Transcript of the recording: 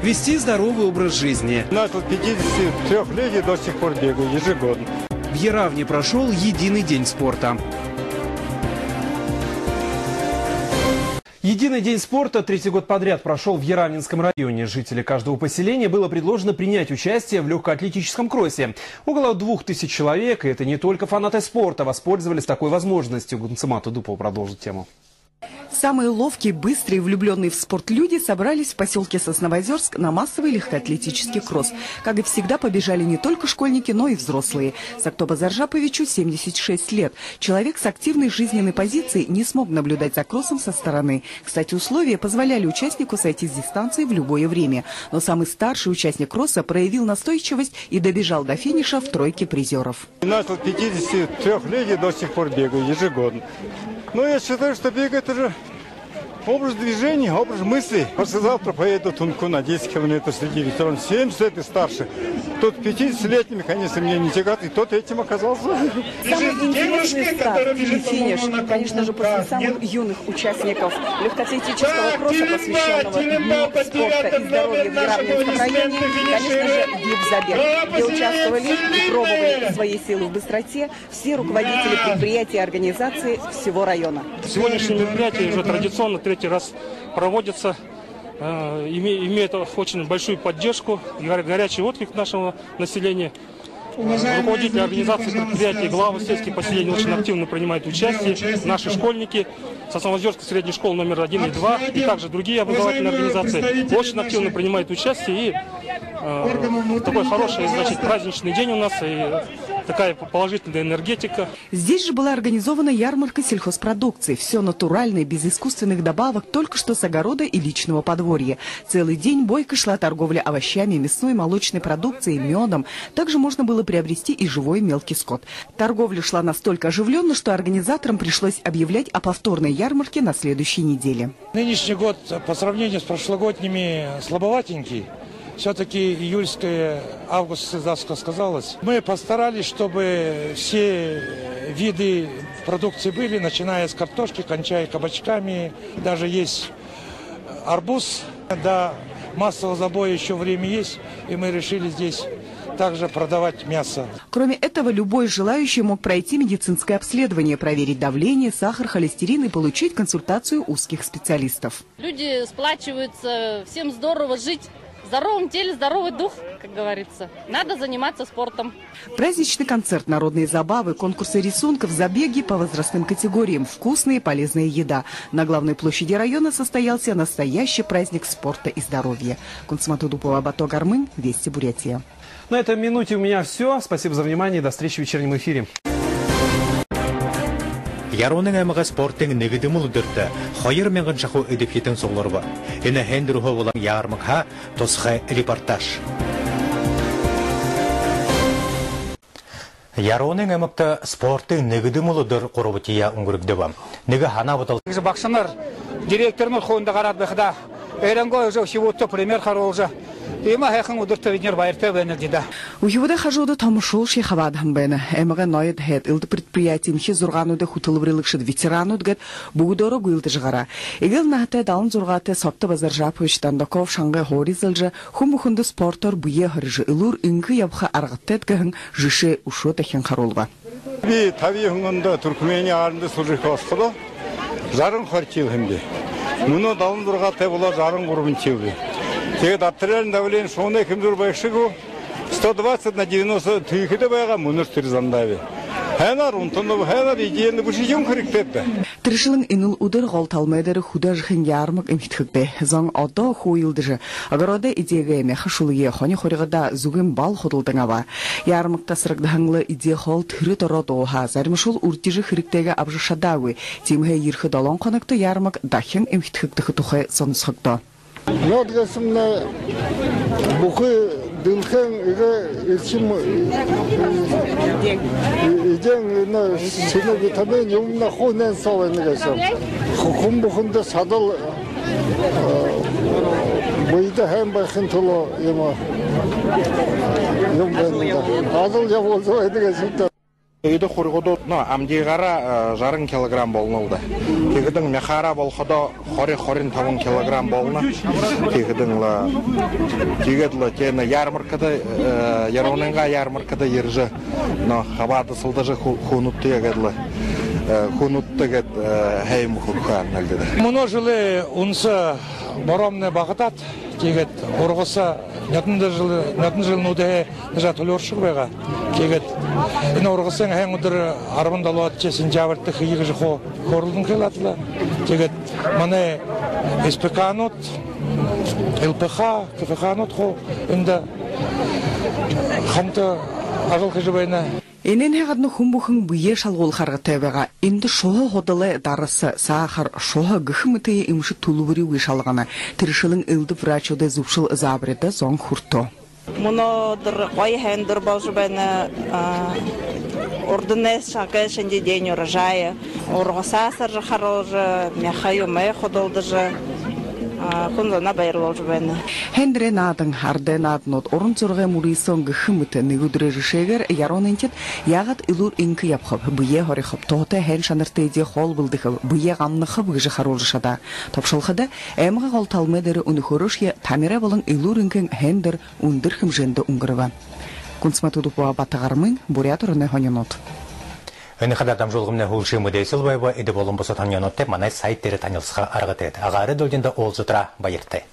вести здоровый образ жизни. Начал 53 до сих пор бегаю ежегодно. В Яравне прошел единый день спорта. Единый день спорта третий год подряд прошел в Яравнинском районе. Жителям каждого поселения было предложено принять участие в легкоатлетическом кроссе. Около 2000 человек, и это не только фанаты спорта, воспользовались такой возможностью. Гунцемат Удупов продолжит тему. Самые ловкие, быстрые, влюбленные в спорт люди собрались в поселке Сосновоозерск на массовый легкоатлетический кросс. Как и всегда, побежали не только школьники, но и взрослые. Сактоба Заржаповичу 76 лет. Человек с активной жизненной позицией не смог наблюдать за кроссом со стороны. Кстати, условия позволяли участнику сойти с дистанции в любое время. Но самый старший участник кросса проявил настойчивость и добежал до финиша в тройке призеров. Начал 53 до сих пор бегаю ежегодно. Но я считаю, что бег это же образ движения, образ мысли. Послезавтра поеду в Тунку на 10 километров среди ветеранов 70 лет и старше. Тот 50-летними, конечно, мне не тягат, и тот этим оказался. Самый интересный старт и финиш, конечно же, после самых юных участников легкоатлетического кросса, посвященного Дню спорта и здоровья в Яравнинском районе, конечно же, гибзабег, где участвовали и пробовали свои силы в быстроте все руководители предприятий и организаций всего района. Сегодняшнее мероприятие уже традиционно третий раз проводится. Имеет очень большую поддержку и горячий отклик нашего населения. Руководители организации предприятий, главы сельских поселений очень активно принимают участие. Наши школьники Сосновоозерской средней школы номер 1 и 2 и также другие образовательные организации очень активно принимают участие. И такой хороший, значит, праздничный день у нас. И такая положительная энергетика. Здесь же была организована ярмарка сельхозпродукции. Все натуральное, без искусственных добавок, только что с огорода и личного подворья. Целый день бойко шла торговля овощами, мясной, молочной продукцией, медом. Также можно было приобрести и живой мелкий скот. Торговля шла настолько оживленно, что организаторам пришлось объявлять о повторной ярмарке на следующей неделе. Нынешний год по сравнению с прошлогодними слабоватенький. Все-таки июльское, августское сказалось. Мы постарались, чтобы все виды продукции были, начиная с картошки, кончая кабачками. Даже есть арбуз. До массового забоя еще время есть, и мы решили здесь также продавать мясо. Кроме этого, любой желающий мог пройти медицинское обследование, проверить давление, сахар, холестерин и получить консультацию узких специалистов. Люди сплачиваются, всем здорово жить. В здоровом теле здоровый дух, как говорится. Надо заниматься спортом. Праздничный концерт, народные забавы, конкурсы рисунков, забеги по возрастным категориям, вкусная и полезная еда. На главной площади района состоялся настоящий праздник спорта и здоровья. Гунцемат Удупова, Бато Гармын, Вести Бурятия. На этой минуте у меня все. Спасибо за внимание. До встречи в вечернем эфире. Яронын аймағы спорттың негідіміл үдірді, қойыр менғін шақу өдепетін соғылыр ба. Үні хендірухы олан ярмыққа тосқы репортаж. Яронын аймақта спорттың негідіміл үдір қорыбытия ұңғырыгді бам. Неге хана бұтал. Бақсанар, директорның қойында қарады бұқыда. Өйренгі өзі сегодты премьер қару олжа. Уюда хажуда тамушул шейхавад хамбена. Эмага ноет хет илды предприятием хи зургануда хутылыбрылыкшыд ветерануд гад бугудоро гуилды жгара. Игел нахте далын зургате Сактоба Заржапович Тандаков шанга хоризылжа хумбухунды спортор буе хыржы илур ингі ябха аргаттет гахын жише ушота хен харулга. Би тави хыңында Түркмения арынды служих осқыды. Жарын харчил хымды. Мұны далын зургате була жарын ғұрбын чилды. Тегет артериальное давление шоуне кемдур байшигу 120 на 90 түйкеде байға мұныр тірзандави. Хэнар унтонов хэнар идеяны бушижим характетті. Тришилың инул удыр ғалталмайдары худа жхын ярмық имхитхікті. Зон одо хуилдыжы. Агарода идеяға емеха шулые хони хоригада зугым бал ходылдың ава. Ярмықта сырықдағыңлы идея хол түрі торот оға. Зармышул уртижы хириктеге абжы шадауы. Тимхе ерхі далон қонакты ярмық дахын имхитхікті хытухы сонысхыкты. Надгасымна бухы дылхан ига ирчим иден на сына витамин юмна хонен савен гасам хукум бухунда садал бойда хэм бахын толо яма юм бэнда адал яволзо эдгасым Үйді құрғыды амдиғара жарым килограмм болынылды. Тегідің мехара болғыда хорин 10 килограмм болына. Тегідлі тені яроныңға ярмаркада ержі хабады сылдыжы хунутты егедлі. Хунутты гет хейм хурхан әлдеді. Мұны жылы ұнсы боромны бағытат. Тегет орғысы нәтін жылын өде нәжат өлерші бәға. Тегет орғысын әң ұдыр арбындалы атчы сентябрьті қиығы жықо көрілдің келатылы. Тегет мұны СПК-нот, ЛПХ, КФХ-нот қо үнді қамты ажыл қыжыбайына. Энен хагадны хумбухын бүйе шалғол қарғы тәбіға. Енді шоғы ғодылы дарысы сахар шоғы гыхмытые имші тулубыри уешалғаны. Тірішілің үлді врачоды зубшыл забреді зоң хурто. Мұны қой хәндір балжы бәні ордынес шағы шынде ден ұрыжайы. Орғыса сыржы қарылжы, мяхай өмай қодылды жы. Күнзана байырлау жібәні. Хендре надың арды наднот орын зұрға мұрисон гыхмыты негудры жышегер яронентет яғат үлур инкі япқып. Бұе хорихып тоғыты хэн шаныртыйде қол бұлдықып. Бұе ғамнықып ғыжы қарылжышада. Топшылқыда әмға қолталмедері ұнықырыше тамира болын үлур инкен хендер ұндыр хымженді ұңғырыва. Күнсматудупуа батағармын бурятұрыны хоненот. Өні қадардан жолғымны ғылшы мүдейсіл байба, еді болын бұсы таньянотты манай сайттері танылсыға арғыт еді. Ағары дөлденді ол жұтыра байыртты.